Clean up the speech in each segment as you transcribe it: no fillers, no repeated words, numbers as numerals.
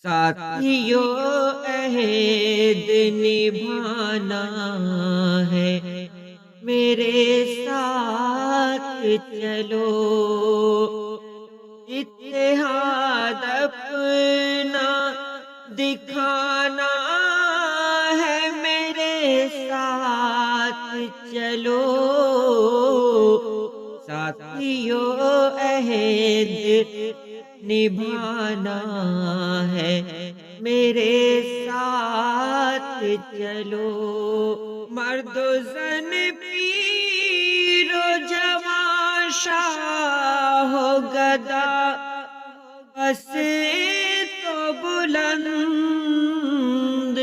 ساتھیو عہد نبھانا ہے، میرے ساتھ چلو، اتحاد اپنا دکھانا ہے، میرے ساتھ چلو، ساتھیو عہد نبھانا ہے، میرے ساتھ چلو، مرد و زن پیر و جوان شاہ و گدا بس تو بلند،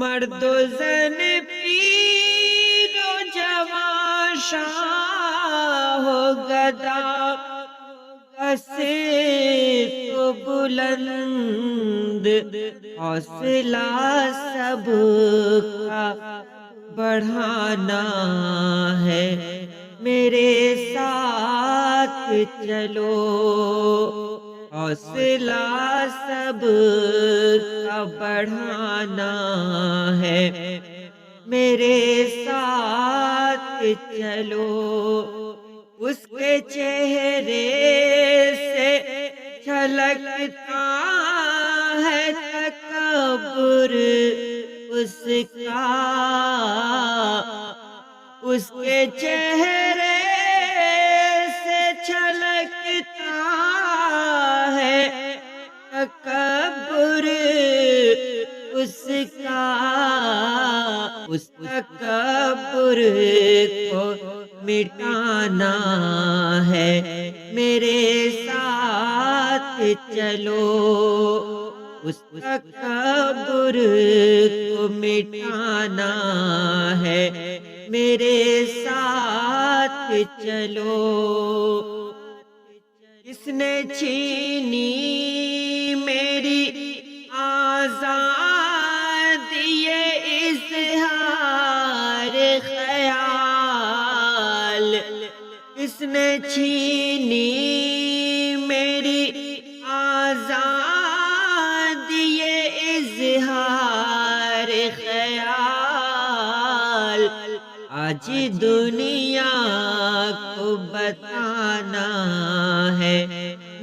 مرد و زن پیر و جوان شاہ و گدا بس تو بلند، حوصلہ سب کا بڑھانا ہے، میرے ساتھ چلو، حوصلہ سب کا بڑھانا ہے، میرے ساتھ چلو، اس کے چہرے سے جھلکتا ہے تکبر اس کا، اس کے چہرے سے جھلکتا ہے تکبر اس کا، اس تکبر کو مٹانا ہے، میرے ساتھ چلو، اس تکبر کو مٹانا ہے، میرے ساتھ چلو، کس نے چھینی میری آزادی اظہار خیال، کس نے چھینی میری آزادی اظہار خیال، آج دنیا کو بتانا ہے،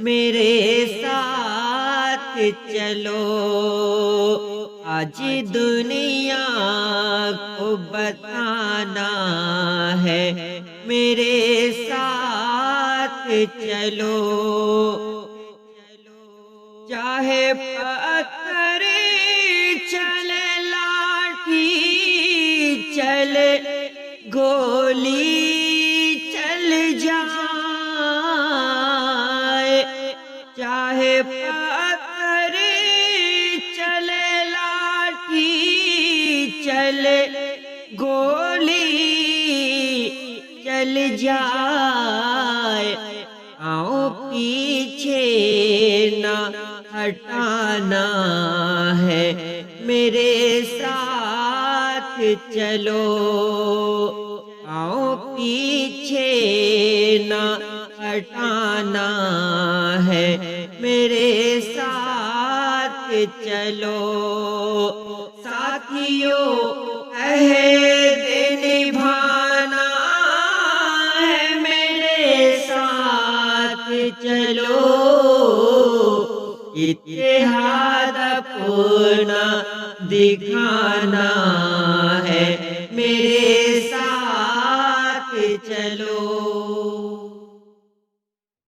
میرے ساتھ چلو، آج دنیا کو بتانا ہے، میرے ساتھ چلو، چاہے پتھر چلے لاٹھی چلے گولی چل جائے، چاہے پتھر چلے لاٹھی چلے گولی چل جائے، آؤ پیچھے نہ ہٹانا ہے، میرے ساتھ چلو، آؤ پیچھے نہ ہٹانا ہے، میرے ساتھ چلو، ساتھیو عہد نبھانا ہے، میرے ساتھ چلو، اتحاد اپنا دکھانا ہے، میرے ساتھ چلو۔